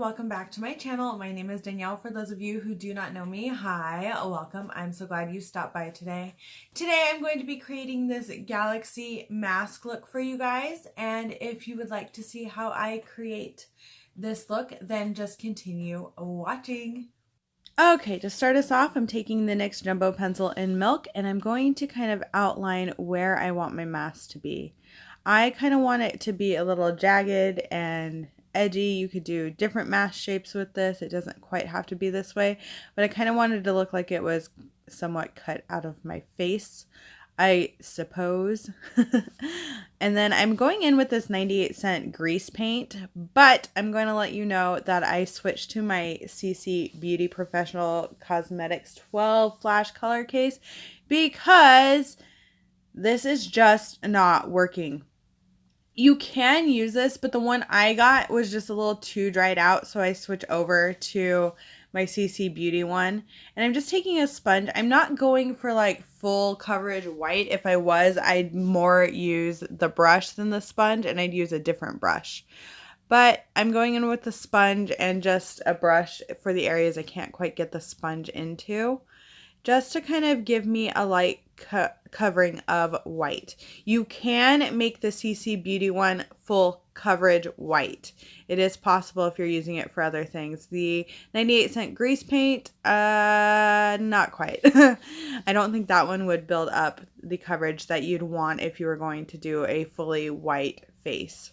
welcome back to my channel. My name is Danielle. For those of you who do not know me, hi, welcome. I'm so glad you stopped by today. Today I'm going to be creating this galaxy mask look for you guys, and if you would like to see how I create this look, then just continue watching. Okay, to start us off, I'm taking the NYX Jumbo Pencil in Milk, and I'm going to kind of outline where I want my mask to be. I kind of want it to be a little jagged and edgy. You could do different mask shapes with this. It doesn't quite have to be this way, but I kind of wanted to look like it was somewhat cut out of my face, I suppose. And then I'm going in with this 98-cent grease paint, but I'm going to let you know that I switched to my CC Beauty Professional Cosmetics 12 flash color case because this is just not working. You can use this, but the one I got was just a little too dried out, so I switched over to my CC Beauty one. And I'm just taking a sponge. I'm not going for like full coverage white. If I was, I'd more use the brush than the sponge, and I'd use a different brush. But I'm going in with the sponge and just a brush for the areas I can't quite get the sponge into, just to kind of give me a light covering of white. You can make the CC Beauty one full coverage white. It is possible if you're using it for other things. The 98-cent grease paint, not quite. I don't think that one would build up the coverage that you'd want if you were going to do a fully white face.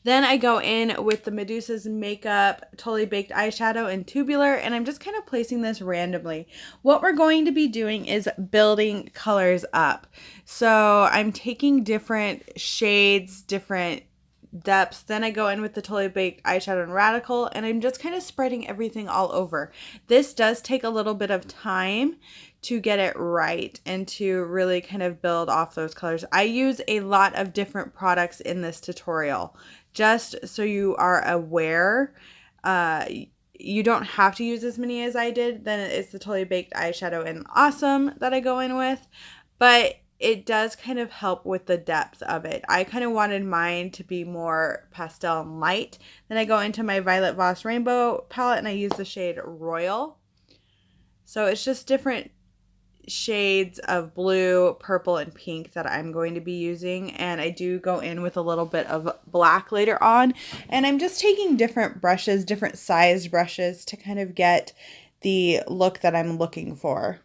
Then I go in with the Medusa's Makeup Totally Baked Eyeshadow in Tubular, and I'm just kind of placing this randomly. What we're going to be doing is building colors up. So I'm taking different shades, different depths. Then I go in with the Totally Baked Eyeshadow in Radical, and I'm just kind of spreading everything all over. This does take a little bit of time to get it right and to really kind of build off those colors. I use a lot of different products in this tutorial, just so you are aware. You don't have to use as many as I did. Then it's the Totally Baked Eyeshadow in Awesome that I go in with, but it does kind of help with the depth of it. I kind of wanted mine to be more pastel and light. Then I go into my Violet Voss Rainbow palette and I use the shade Royal. So it's just different shades of blue, purple, and pink that I'm going to be using, and I do go in with a little bit of black later on, and I'm just taking different brushes, different sized brushes, to kind of get the look that I'm looking for.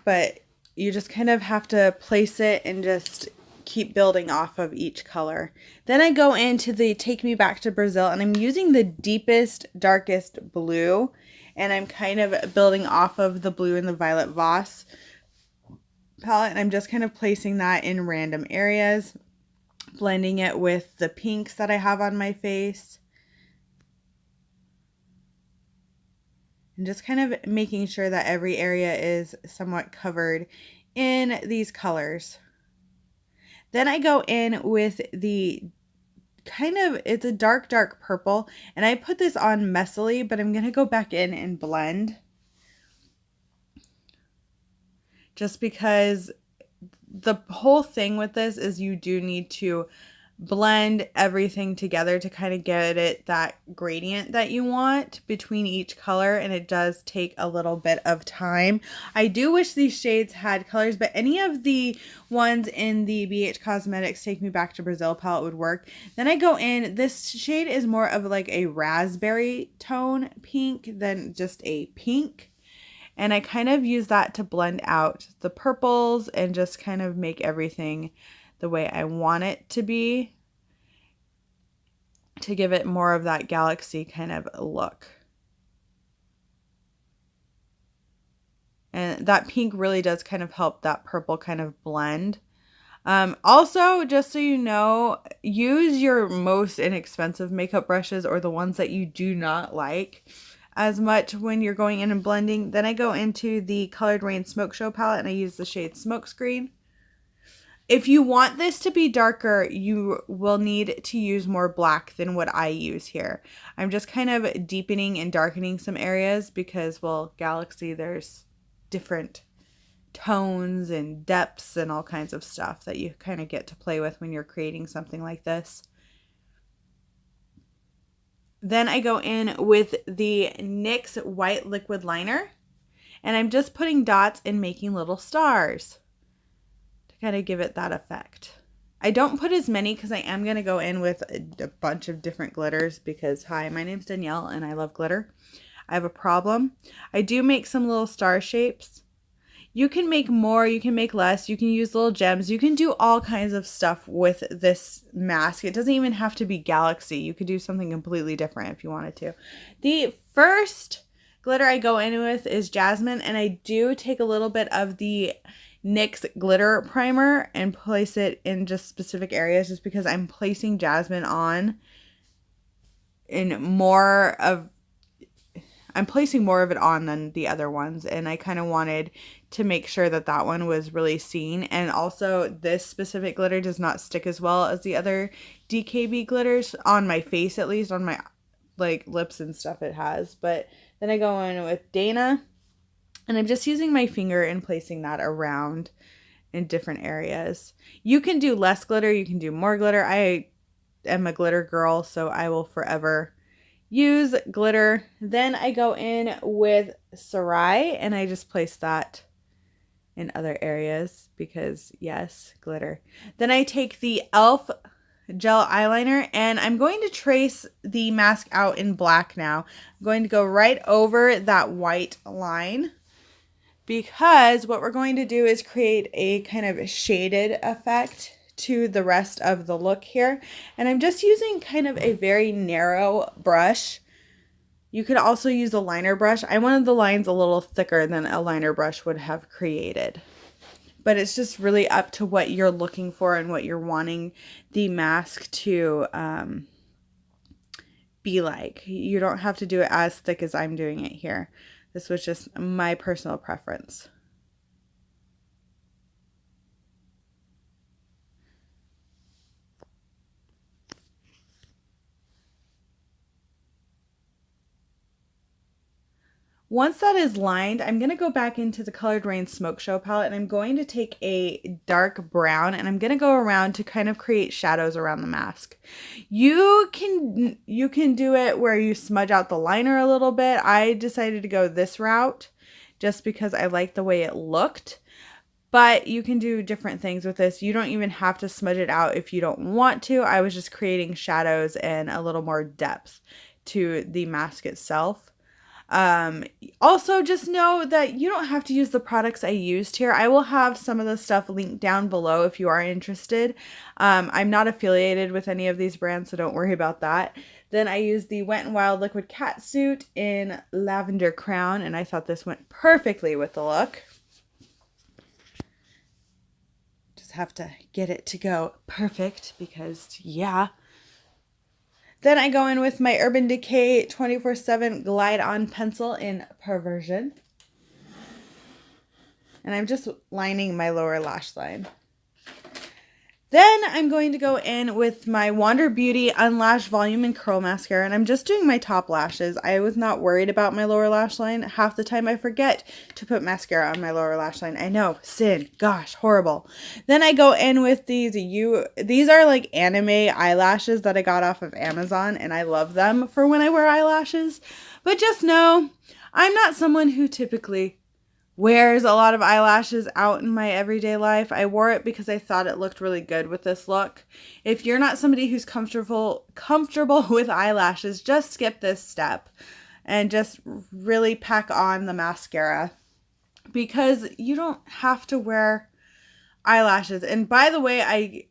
But you just kind of have to place it and just keep building off of each color. Then I go into the Take Me Back to Brazil, and I'm using the deepest, darkest blue, and I'm kind of building off of the blue in the Violet Voss palette, and I'm just kind of placing that in random areas, blending it with the pinks that I have on my face, and just kind of making sure that every area is somewhat covered in these colors. Then I go in with the it's a dark purple, and I put this on messily, but I'm going to go back in and blend, just because the whole thing with this is you do need to blend everything together to kind of get it that gradient that you want between each color, and it does take a little bit of time. I do wish these shades had colors, but any of the ones in the BH Cosmetics Take Me Back to Brazil palette would work. Then I go in, this shade is more of like a raspberry tone pink than just a pink, and I kind of use that to blend out the purples and just kind of make everything the way I want it to be, to give it more of that galaxy kind of look. And that pink really does kind of help that purple kind of blend. Also, just so you know, use your most inexpensive makeup brushes, or the ones that you do not like as much when you're going in and blending. Then I go into the Colored Raine Smoke Show palette, and I use the shade Smokescreen. If you want this to be darker, you will need to use more black than what I use here. I'm just kind of deepening and darkening some areas because, well, Galaxy, there's different tones and depths and all kinds of stuff that you kind of get to play with when you're creating something like this. Then I go in with the NYX White Liquid Liner, and I'm just putting dots and making little stars to kind of give it that effect. I don't put as many because I am going to go in with a bunch of different glitters because, hi, my name's Danielle and I love glitter. I have a problem. I do make some little star shapes. You can make more, you can make less, you can use little gems, you can do all kinds of stuff with this mask. It doesn't even have to be galaxy. You could do something completely different if you wanted to. The first glitter I go in with is Jasmine, and I do take a little bit of the NYX glitter primer and place it in just specific areas just because I'm placing Jasmine on in more of I'm placing more of it on than the other ones, and I kind of wanted to make sure that that one was really seen. And also this specific glitter does not stick as well as the other DKB glitters on my face, at least on my like lips and stuff it has. But then I go in with Dana, and I'm just using my finger and placing that around in different areas. You can do less glitter, you can do more glitter. I am a glitter girl, so I will forever use glitter. Then I go in with Sarai, and I just place that in other areas because yes, glitter. Then I take the e.l.f. gel eyeliner, and I'm going to trace the mask out in black now. I'm going to go right over that white line because what we're going to do is create a kind of shaded effect to the rest of the look here. And I'm just using kind of a very narrow brush. You could also use a liner brush. I wanted the lines a little thicker than a liner brush would have created. But it's just really up to what you're looking for and what you're wanting the mask to be like. You don't have to do it as thick as I'm doing it here. This was just my personal preference. Once that is lined, I'm going to go back into the Colored Raine Smoke Show palette, and I'm going to take a dark brown, and I'm going to go around to kind of create shadows around the mask. You can do it where you smudge out the liner a little bit. I decided to go this route just because I like the way it looked. But you can do different things with this. You don't even have to smudge it out if you don't want to. I was just creating shadows and a little more depth to the mask itself. Also just know that you don't have to use the products I used here. I will have some of the stuff linked down below if you are interested. I'm not affiliated with any of these brands, so don't worry about that. Then I used the Wet n Wild Liquid Catsuit in Lavender Crown, and I thought this went perfectly with the look. Just have to get it to go perfect because, yeah. Then I go in with my Urban Decay 24/7 Glide On Pencil in Perversion. And I'm just lining my lower lash line. Then I'm going to go in with my Wander Beauty Unlashed Volume and Curl Mascara, and I'm just doing my top lashes. I was not worried about my lower lash line. Half the time I forget to put mascara on my lower lash line. I know, sin, gosh, horrible. Then I go in with these are like anime eyelashes that I got off of Amazon, and I love them for when I wear eyelashes. But just know, I'm not someone who typically wears a lot of eyelashes out in my everyday life. I wore it because I thought it looked really good with this look. If you're not somebody who's comfortable with eyelashes, just skip this step and just really pack on the mascara because you don't have to wear eyelashes. And by the way,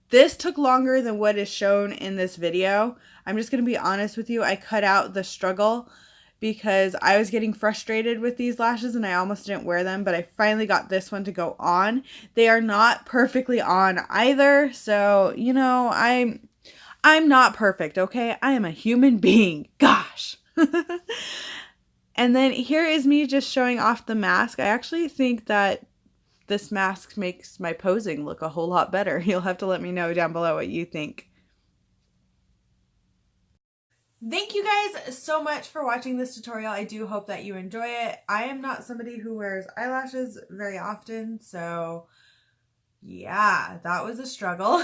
this took longer than what is shown in this video. I'm just going to be honest with you. I cut out the struggle because I was getting frustrated with these lashes and I almost didn't wear them, but I finally got this one to go on. They are not perfectly on either, so, you know, I'm not perfect, okay? I am a human being. Gosh. And then here is me just showing off the mask. I actually think that this mask makes my posing look a whole lot better. You'll have to let me know down below what you think. Thank you guys so much for watching this tutorial. I do hope that you enjoy it. I am not somebody who wears eyelashes very often, so yeah, that was a struggle.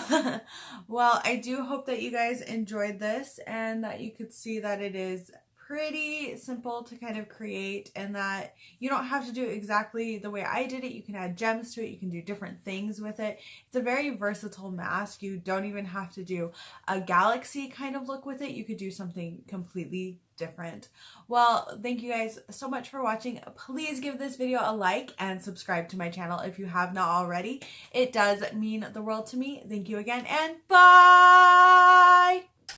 Well, I do hope that you guys enjoyed this and that you could see that it is pretty simple to kind of create and that you don't have to do it exactly the way I did it. You can add gems to it. You can do different things with it. It's a very versatile mask. You don't even have to do a galaxy kind of look with it. You could do something completely different. Well, thank you guys so much for watching. Please give this video a like and subscribe to my channel if you have not already. It does mean the world to me. Thank you again and bye!